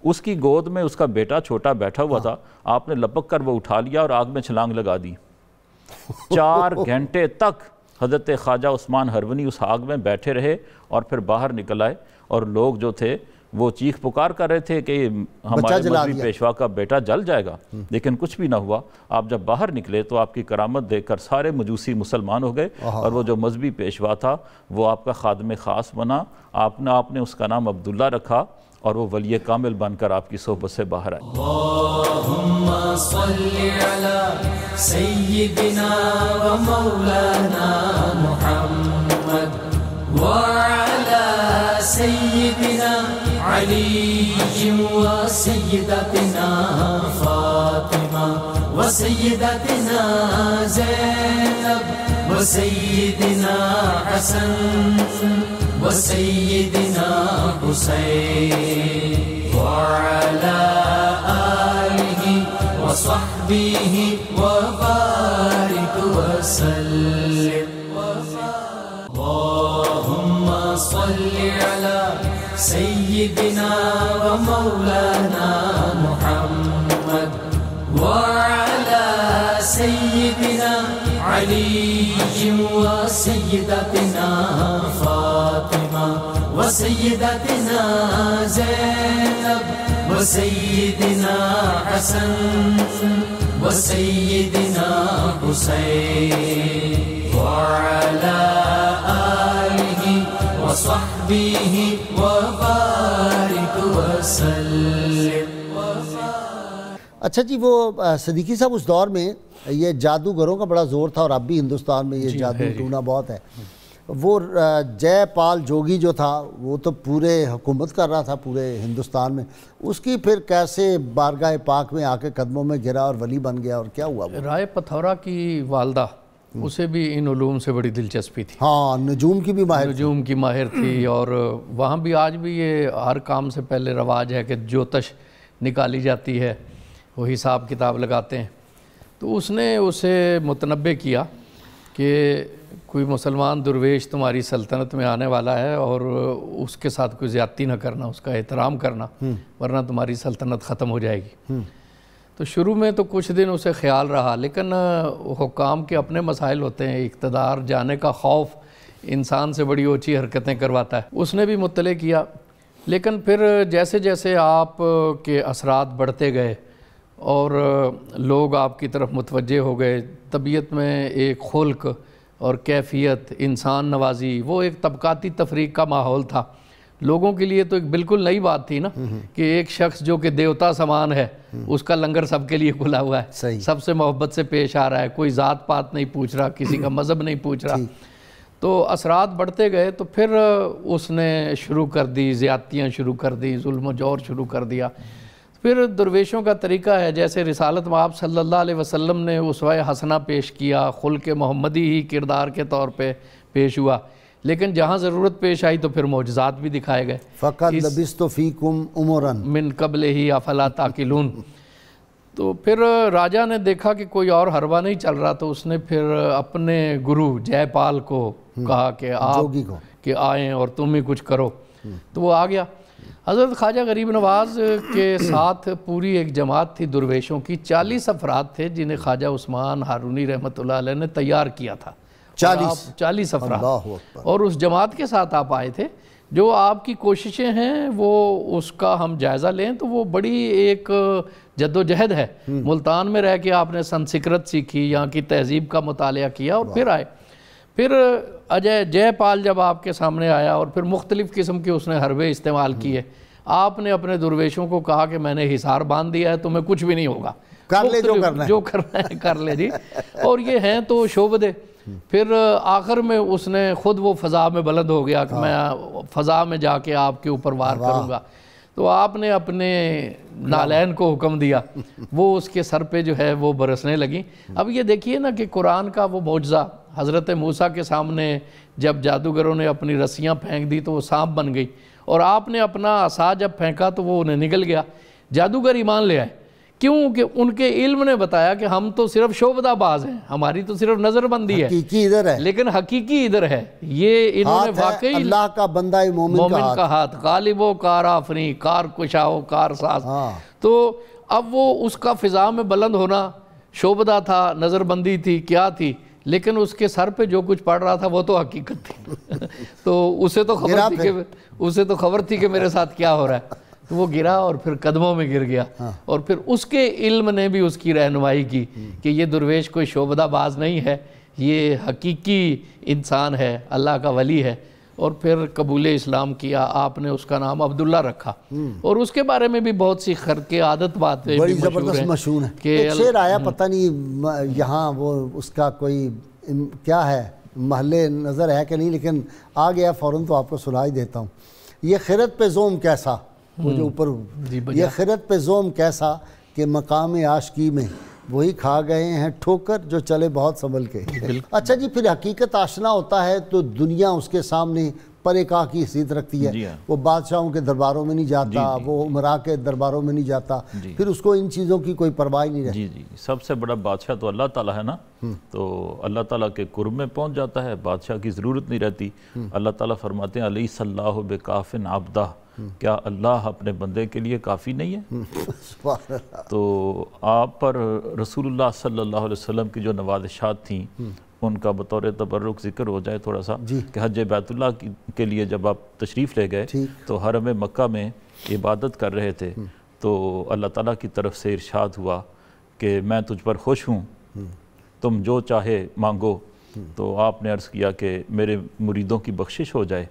اس کی گود میں اس کا بیٹا چھوٹا بیٹھا ہوا تھا، آپ نے لپک کر وہ اٹھا لیا اور آگ میں چھلانگ لگا دی۔ 4 گھنٹے تک حضرت خواجہ عثمان ہرونی اس آگ میں بیٹھے رہے اور پھر باہر نکل آئے، اور لوگ جو تھے وہ چیخ پکار کر رہے تھے کہ ہمارے مذہبی پیشوا کا بیٹا جل جائے گا، لیکن کچھ بھی نہ ہوا۔ آپ جب باہر نکلے تو آپ کی کرامت دیکھ کر سارے مجوسی مسلمان ہو گئے اور وہ جو مذہبی پیشوا تھا وہ آپ کا خادم خاص بنا۔ آپ نے اس کا نام عبداللہ رکھا اور وہ ولی کامل بن کر آپ کی صحبت سے باہر آئے۔ اللہم صلی علی سیدنا و مولانا محمد وعلی سیدنا علی و سیدتنا فاطمہ و سیدتنا زینب و سیدنا حسن و سیدنا حسین وعلی آلہ و صحبہ و بارک وسلم۔ اللہم صلی علی سیدنا و مولانا محمد وعلی سیدنا علی و سیدتنا فاطمہ و سیدتنا زینب و سیدنا حسن و سیدنا حسین وعلی آلہ و صحبہ و بارک وسلم۔ اچھا جی، وہ صدیقی صاحب اس دور میں یہ جادوگروں کا بڑا زور تھا اور اب بھی ہندوستان میں یہ جادو ٹونا بہت ہے۔ وہ جے پال جوگی جو تھا وہ تو پورے حکومت کر رہا تھا پورے ہندوستان میں، اس کی پھر کیسے بارگاہ پاک میں آ کے قدموں میں گرا اور ولی بن گیا اور کیا ہوا؟ رائے پتھورا کی والدہ اسے بھی ان علوم سے بڑی دلچسپی تھی، ہاں نجوم کی بھی ماہر تھی اور وہاں بھی آج بھی یہ ہر کام سے پہلے رواج ہے کہ جوتش نکالی جاتی ہے، وہ حساب کتاب لگاتے ہیں۔ تو اس نے اسے متنبع کیا کہ کوئی مسلمان درویش تمہاری سلطنت میں آنے والا ہے اور اس کے ساتھ کوئی زیادتی نہ کرنا، اس کا احترام کرنا، ورنہ تمہاری سلطنت ختم ہو جائے گی۔ تو شروع میں تو کچھ دن اسے خیال رہا، لیکن حکام کے اپنے مسائل ہوتے ہیں، اقتدار جانے کا خوف انسان سے بڑی اونچی حرکتیں کرواتا ہے۔ اس نے بھی مطلع کیا، لیکن پھر جیسے جیسے آپ کے اثرات بڑھتے گئے اور لوگ آپ کی طرف متوجہ ہو گئے، طبیعت میں ایک خلق اور کیفیت، انسان نوازی، وہ ایک طبقاتی تفریق کا ماحول تھا۔ لوگوں کے لیے تو ایک بالکل نئی بات تھی نا کہ ایک شخص جو کہ دیوتا سمان ہے، اس کا لنگر سب کے لیے کھلا ہوا ہے، سب سے محبت سے پیش آ رہا ہے، کوئی ذات پات نہیں پوچھ رہا، کسی کا مذہب نہیں پوچھ رہا۔ تو اثرات بڑھتے گئے تو پھر اس نے شروع کر دی، زیادتیاں شروع کر دی، ظلم و جور شروع کر دیا۔ پھر درویشوں کا طریقہ ہے، جیسے رسالت مآب صلی اللہ علیہ وسلم نے اسوہ حسنہ پیش کیا، خلق محمدی ہی کردار کے طور پہ پیش ہوا، لیکن جہاں ضرورت پیش آئی تو پھر معجزات بھی دکھائے گئے۔ فَقَدْ لَبِثْتُ فِيكُمْ عُمُرًا من قبلہ افلا تعقلون۔ تو پھر راجہ نے دیکھا کہ کوئی اور حربہ نہیں چل رہا تو اس نے پھر اپنے گرو جے پال کو کہا کہ آپ کہ آئیں اور تم ہی کچھ کرو، تو وہ آ گیا۔ حضرت خواجہ غریب نواز کے ساتھ پوری ایک جماعت تھی درویشوں کی، 40 افراد تھے جنہیں خواجہ عثمان ہارونی رحمۃ اللہ علیہ نے تیار کیا تھا، 40 افراد، اور اس جماعت کے ساتھ آپ آئے تھے۔ جو آپ کی کوششیں ہیں وہ اس کا ہم جائزہ لیں تو وہ بڑی ایک جد و جہد ہے۔ ملتان میں رہ کے آپ نے سنسکرت سیکھی، یہاں کی تہذیب کا مطالعہ کیا اور پھر آئے۔ پھر جے پال جب آپ کے سامنے آیا اور پھر مختلف قسم کے اس نے حربے استعمال کیے، آپ نے اپنے درویشوں کو کہا کہ میں نے حصار باندھ دیا ہے، تمہیں کچھ بھی نہیں ہوگا، کر لے جو کرنا ہے کر لے جی، اور یہ ہیں تو شعبدے۔ پھر آخر میں اس نے خود وہ فضا میں بلند ہو گیا کہ میں فضا میں جا کے آپ کے اوپر وار کروں گا، تو آپ نے اپنے نالین کو حکم دیا، وہ اس کے سر پہ جو ہے وہ برسنے لگیں۔ اب یہ دیکھیے نا کہ قرآن کا وہ معجزہ، حضرت موسیٰ کے سامنے جب جادوگروں نے اپنی رسیاں پھینک دی تو وہ سانپ بن گئی، اور آپ نے اپنا عصا جب پھینکا تو وہ انہیں نگل گیا۔ جادوگر ایمان لے آئے، کیوں کہ ان کے علم نے بتایا کہ ہم تو صرف شعبدہ باز ہیں، ہماری تو صرف نظر بندی ہے، حقیقی ادھر ہے، لیکن حقیقی ادھر ہے۔ یہ انہوں نے واقعی اللہ کا بندہ مومن کا ہاتھ، غالب و کار آفریں، کار کشاؤ کار ساز۔ تو اب وہ اس کا فضا میں بلند ہونا، شعبدہ تھا، نظر بندی تھی، کیا تھی، لیکن اس کے سر پہ جو کچھ پڑ رہا تھا وہ تو حقیقت تھی۔ تو اسے تو خبر تھی کہ میرے ساتھ کیا ہو رہا ہے، تو وہ گرا اور پھر قدموں میں گر گیا، اور پھر اس کے علم نے بھی اس کی رہنمائی کی کہ یہ درویش کوئی شعبدہ باز نہیں ہے، یہ حقیقی انسان ہے، اللہ کا ولی ہے۔ اور پھر قبول اسلام کیا، آپ نے اس کا نام عبداللہ رکھا، اور اس کے بارے میں بھی بہت سی خرق عادت باتیں بڑی زبردست مشہور ہیں۔ ایک شعر آیا، پتہ نہیں یہاں وہ اس کا کوئی کیا ہے، محلے نظر ہے کہ نہیں، لیکن آ گیا فوراً تو آپ کو سنا ہی دیتا ہوں۔ یہ خرد پہ زوم کیسا، وہ جو اوپر، یہ خرد پہ زوم کیسا کہ مقام عاشقی میں وہی کھا گئے ہیں ٹھوکر جو چلے بہت سنبھل کے۔ اچھا جی، پھر حقیقت آشنا ہوتا ہے تو دنیا اس کے سامنے پرے کاہ کی حیثیت رکھتی ہے، وہ بادشاہوں کے درباروں میں نہیں جاتا، وہ عمراء کے درباروں میں نہیں جاتا، پھر اس کو ان چیزوں کی کوئی پرواہ نہیں رہتی۔ جی، سب سے بڑا بادشاہ تو اللہ تعالیٰ ہے نا، تو اللہ تعالیٰ کے قرب میں پہنچ جاتا ہے، بادشاہ کی ضرورت نہیں رہتی۔ اللہ تعالیٰ فرماتے ہیں علیہ صلی اللہ بکاف عبدہ، کیا اللہ اپنے بندے کے لیے کافی نہیں ہے؟ تو آپ پر رسول اللہ صلی اللہ علیہ وسلم کی جو نوازشات تھیں ان کا بطور تبرک ذکر ہو جائے تھوڑا سا، کہ حج بیت اللہ کے لیے جب آپ تشریف لے گئے تو حرم مکہ میں عبادت کر رہے تھے، تو اللہ تعالیٰ کی طرف سے ارشاد ہوا کہ میں تجھ پر خوش ہوں، تم جو چاہے مانگو۔ تو آپ نے عرض کیا کہ میرے مریدوں کی بخشش ہو جائے،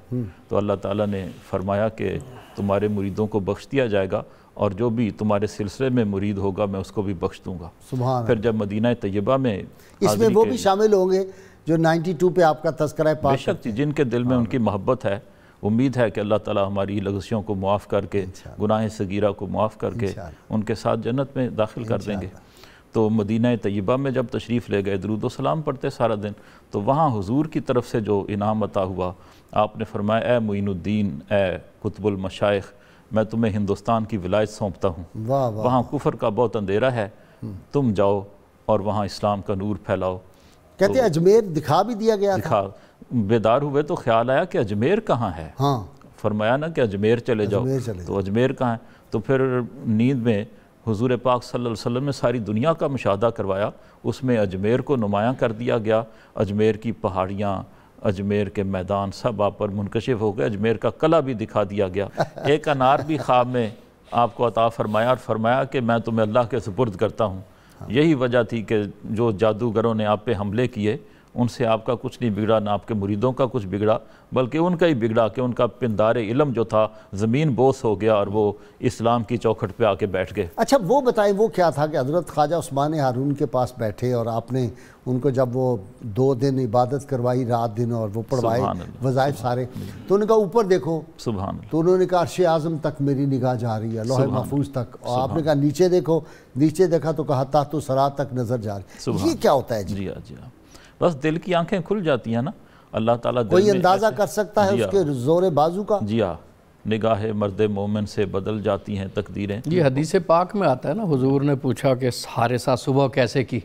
تو اللہ تعالیٰ نے فرمایا کہ تمہارے مریدوں کو بخش دیا جائے گا، اور جو بھی تمہارے سلسلے میں مرید ہوگا میں اس کو بھی بخش دوں گا۔ پھر جب مدینہ طیبہ میں اس میں وہ بھی شامل ہوں گے جو 92 پہ آپ کا تذکرہ ہے، بے شک جن کے دل میں ان کی محبت ہے، امید ہے کہ اللہ تعالیٰ ہماری لغزشوں کو معاف کر کے، گناہ صغیرہ کو معاف کر کے ان کے ساتھ جنت میں داخل کر دیں گے۔ تو مدینہ طیبہ میں جب تشریف لے گئے، درود و سلام پڑھتے سارا دن، تو وہاں حضور کی طرف سے جو انعام عطا ہوا، آپ نے فرمایا اے معین الدین، اے قطب المشائخ، میں تمہیں ہندوستان کی ولایت سونپتا ہوں، وہاں کفر کا بہت اندھیرا ہے، تم جاؤ اور وہاں اسلام کا نور پھیلاؤ۔ کہتے ہیں اجمیر دکھا بھی دیا گیا تھا، بیدار ہوئے تو خیال آیا کہ اجمیر کہاں ہے، فرمایا نا کہ اجمیر چلے جاؤ، تو اجمیر کہاں ہے؟ تو پھر نیند میں حضور پاک صلی اللہ علیہ وسلم نے ساری دنیا کا مشاہدہ کروایا، اس میں اجمیر کو نمایاں کر دیا گیا، اجمیر کی پہاڑیاں، اجمیر کے میدان سب آپ پر منکشف ہو گئے، اجمیر کا قلعہ بھی دکھا دیا گیا، ایک انار بھی خواب میں آپ کو عطا فرمایا اور فرمایا کہ میں تمہیں اللہ کے سپرد کرتا ہوں۔ یہی وجہ تھی کہ جو جادوگروں نے آپ پہ حملے کیے ان سے آپ کا کچھ نہیں بگڑا، نہ آپ کے مریدوں کا کچھ بگڑا، بلکہ ان کا ہی بگڑا کہ ان کا پندار علم جو تھا زمین بوس ہو گیا اور وہ اسلام کی چوکھٹ پہ آ کے بیٹھ گئے۔ اچھا وہ بتائیں، وہ کیا تھا کہ حضرت خواجہ عثمان ہارون کے پاس بیٹھے اور آپ نے ان کو جب وہ 2 دن عبادت کروائی رات دن اور وہ پڑھوائے وظائف سارے، تو انہوں نے کہا اوپر دیکھو، سبحان اللہ، تو انہوں نے کہا عرش اعظم تک میری نگاہ جا رہی ہے، لوح محفوظ تک، اور آپ نے کہا نیچے دیکھو، نیچے دیکھا تو کہا تحت الثری تک نظر جا رہی ہے۔ یہ کیا ہوتا ہے جی؟ جی بس دل کی آنکھیں کھل جاتی ہیں نا، اللہ تعالیٰ کوئی اندازہ کر سکتا ہے اس کے زور بازو کا؟ جی ہاں، نگاہ مرد مومن سے بدل جاتی ہیں تقدیریں۔ یہ حدیث پاک میں آتا ہے نا، حضور نے پوچھا کہ حارثہ صبح کیسے کی،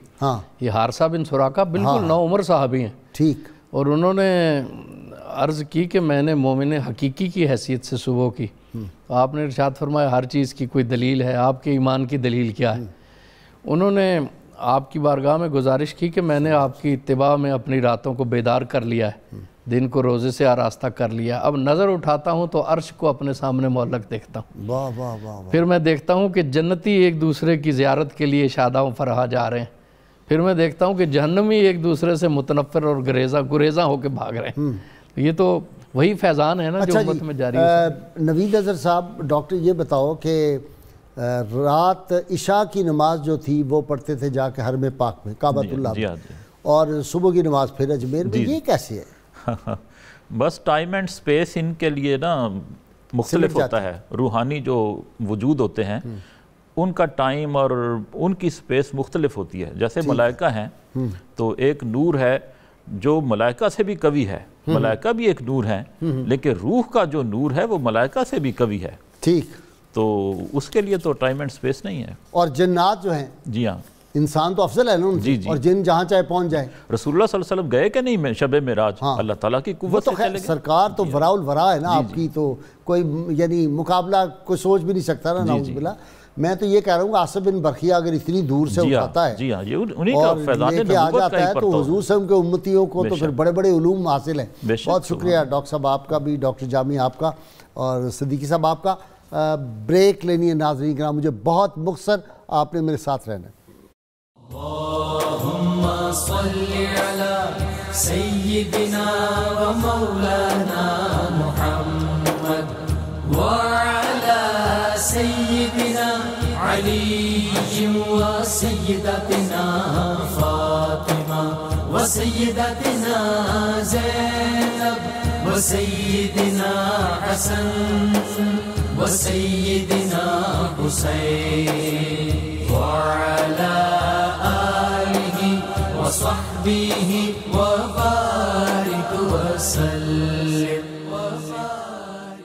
یہ حارثہ بن سراقہ بالکل نو عمر صحابی ہیں، ٹھیک، اور انہوں نے عرض کی کہ میں نے مومن حقیقی کی حیثیت سے صبح کی. آپ نے ارشاد فرمایا ہر چیز کی کوئی دلیل ہے, آپ کے ایمان کی دلیل کیا ہے؟ انہوں نے آپ کی بارگاہ میں گزارش کی کہ میں نے آپ کی اتباع میں اپنی راتوں کو بیدار کر لیا ہے, دن کو روزے سے آراستہ کر لیا, اب نظر اٹھاتا ہوں تو عرش کو اپنے سامنے معلق دیکھتا ہوں. واہ واہ واہ. پھر میں دیکھتا ہوں کہ جنتی ایک دوسرے کی زیارت کے لیے شاداں و فرحا جا رہے ہیں. پھر میں دیکھتا ہوں کہ جہنمی ایک دوسرے سے متنفر اور گریزاں ہو کے بھاگ رہے ہیں. یہ تو وہی فیضان ہے نا جو امت میں جاری ہے. نوید اظہر صاحب, ڈاکٹر یہ بتاؤ کہ رات عشاء کی نماز جو تھی وہ پڑھتے تھے جا کے حرم پاک میں کعبۃ اللہ میں, اور صبح کی نماز پھر اجمیر میں, یہ کیسے ہے؟ بس ٹائم اینڈ سپیس ان کے لیے نا مختلف ہوتا ہے. روحانی جو وجود ہوتے ہیں ان کا ٹائم اور ان کی سپیس مختلف ہوتی ہے. جیسے ملائکہ ہیں تو ایک نور ہے جو ملائکہ سے بھی قوی ہے, ملائکہ بھی ایک نور ہیں, لیکن روح کا جو نور ہے وہ ملائکہ سے بھی قوی ہے. ٹھیک, تو اس کے لیے تو ٹائم اینڈ سپیس نہیں ہے. اور جنات جو ہیں, جی ہاں, انسان تو افضل ہے نا ان سے, اور جن جہاں چاہے پہنچ جائیں. رسول اللہ صلی اللہ علیہ وسلم گئے کہ نہیں شب معراج؟ اللہ تعالیٰ کی قوت سے چلے گئے. سرکار تو وراء الورا ہے نا آپ کی, تو کوئی یعنی مقابلہ کوئی سوچ بھی نہیں سکتا نا, نعوذ باللہ. میں تو یہ کہہ رہا ہوں کہ عاصم بن برقیہ اگر اتنی دور سے اٹھاتا ہے اور لے کے آ جاتا ہے تو حضور صلی اللہ علیہ وسلم کے امتیوں کو تو پھر بڑے بڑے علوم حاصل ہیں. بہت شکریہ ڈاکٹر صاحب آپ کا بھی, ڈاکٹر جامی آپ کا, اور صدیقی صاحب آپ کا. بریک لینی ہے ناظرین کرام, مجھے بہت مختصر آپ نے میرے ساتھ رہنا ہے. اللہم صلی علی سیدنا و مولانا محمد وعلی سیدنا علی و سیدتنا فاطمہ و سیدتنا زینب و سیدنا حسن و سیدنا حسین وعلی وصحبه وبارك وسلم.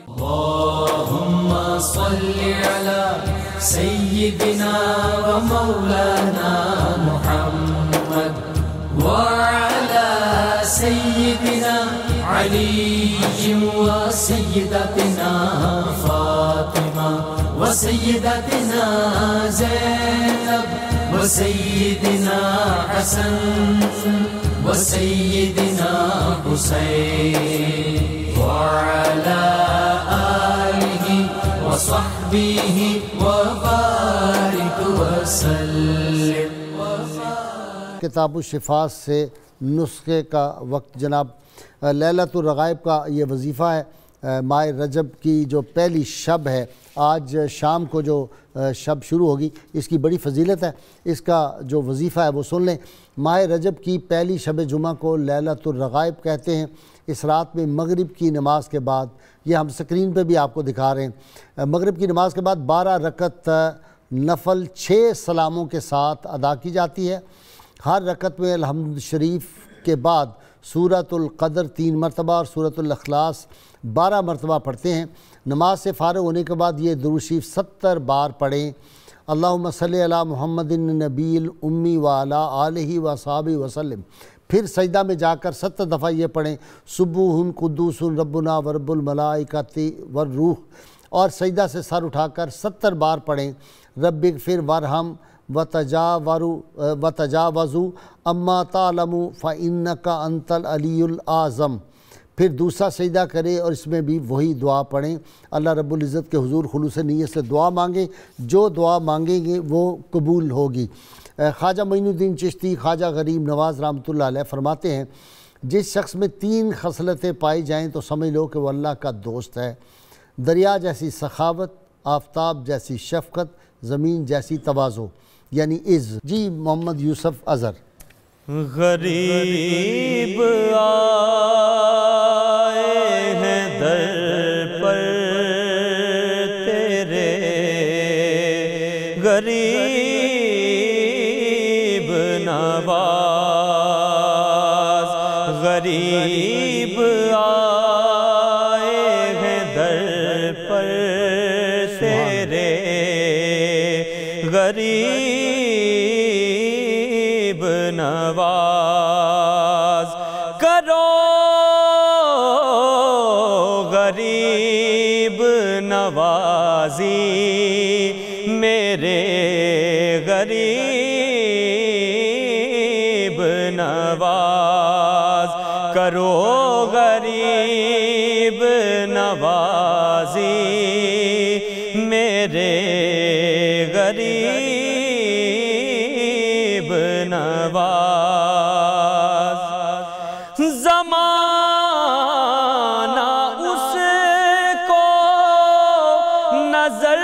اللهم صل على سيدنا ومولانا محمد وعلى سيدنا علي وسيدتنا فاطمة وسيدتنا زينب وسيدنا حسن وسيدنا حسين وعلى آله وصحبه وبارك وسلم. کتاب الشفاء سے نسخے کا وقت جناب. لیلۃ الرغائب کا یہ وظیفہ ہے. ماہ رجب کی جو پہلی شب ہے, آج شام کو جو شب شروع ہوگی, اس کی بڑی فضیلت ہے. اس کا جو وظیفہ ہے وہ سن لیں. ماہ رجب کی پہلی شب جمعہ کو لیلۃ الرغائب کہتے ہیں. اس رات میں مغرب کی نماز کے بعد, یہ ہم سکرین پہ بھی آپ کو دکھا رہے ہیں, مغرب کی نماز کے بعد 12 رکعت نفل 6 سلاموں کے ساتھ ادا کی جاتی ہے. ہر رکعت میں الحمد شریف کے بعد سورۃ القدر 3 مرتبہ اور سورۃ الاخلاص 12 مرتبہ پڑھتے ہیں. نماز سے فارغ ہونے کے بعد یہ درود شریف 70 بار پڑھیں. اللہم صلی علی محمد النبی الامی وعلی آلہ وصحبہ وسلم. پھر سجدہ میں جا کر 70 دفعہ یہ پڑھیں سبوح قدوس ربنا ورب الملائکۃ والروح, اور سجدہ سے سر اٹھا کر 70 بار پڑھیں رب اغفر وارحم وتجاوزوا اما تعلم فإنک انت العلی الاعظم. پھر دوسرا سجدہ کرے اور اس میں بھی وہی دعا پڑھیں. اللہ رب العزت کے حضور خلوص نیت سے دعا مانگیں, جو دعا مانگیں گے وہ قبول ہوگی. خواجہ معین الدین چشتی خواجہ غریب نواز رحمۃ اللہ علیہ فرماتے ہیں, جس شخص میں 3 خصلتیں پائی جائیں تو سمجھ لو کہ وہ اللہ کا دوست ہے. دریا جیسی سخاوت, آفتاب جیسی شفقت, زمین جیسی تواضع, یعنی عز. جی محمد یوسف اظہر. غریب آئے ہیں در پر تیرے, غریب نواز, غریب آئے ہیں در پر تیرے, غریب نواز. کرو نوازی میرے غریب نواز کرو غریب نوازی میرے غریب نواز زمانہ اس کو نظر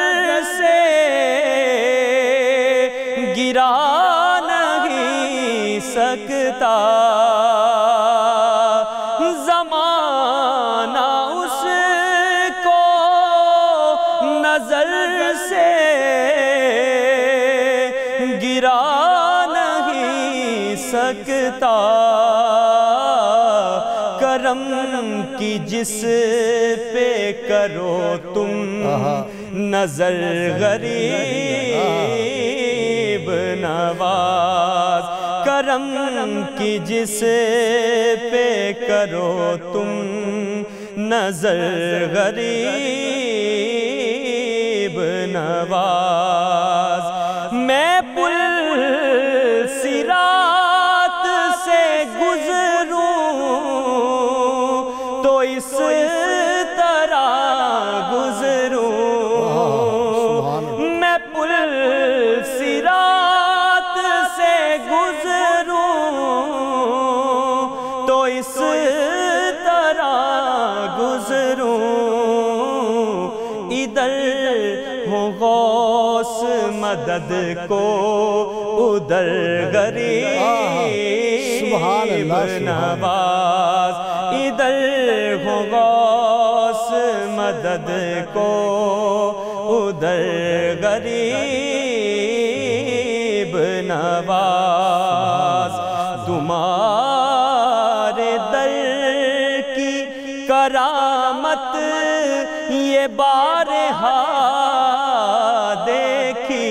سے گرا نہیں سکتا زمانہ اس کو نظر سے گرا نہیں سکتا کرم کی جس پہ کرو تم نظر غریب نواز کرم کی جس پہ کرو تم نظر غریب نواز میں پل صراط سے گزروں تو اس طرح گزروں میں پل صراط سے گزروں تو اس طرح گزروں ادھر ہو غوث مدد کو ادھر غریب نواز ادھر ہو غوث مدد کو ادھر غریب نواز تمہارے در کی کرامت یہ بارہا دیکھی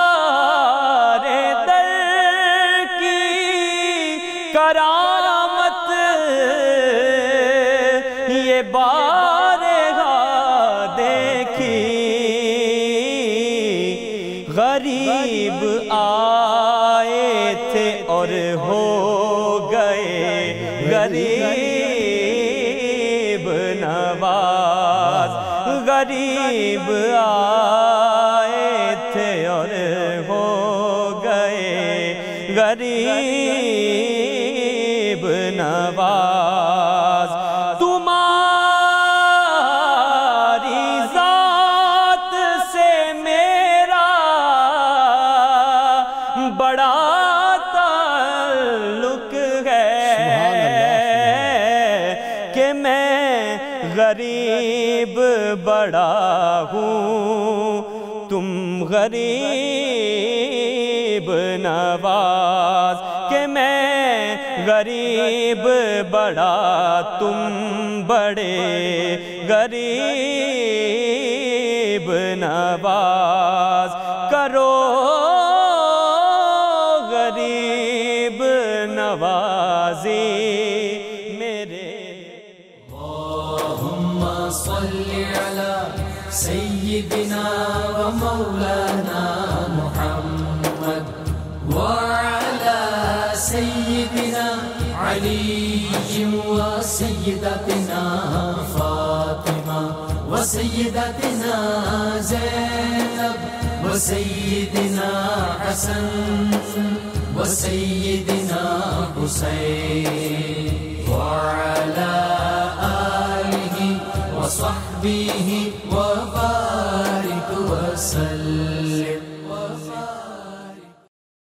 تمہارے در کی کرامت یہ بارہا دیکھی غریب آئے تھے اور ہو گئے غریب نواز غریب آئے تھے اور ہو گئے غریب نواز تمہاری ذات سے میرا بڑا تعلق ہے کہ میں غریب بڑا ہوں تم غریب نواز کہ میں غریب بڑا تم بڑے غریب نواز کرو غریب نوازی میرے اللہم صلی علی سیدنا و مولانا محمد وعلی سیدنا علی و سیدتنا فاطمہ و سیدتنا زینب و سیدنا حسن و سیدنا حسین وعلی آلہ وصحبہ وبارک وسلم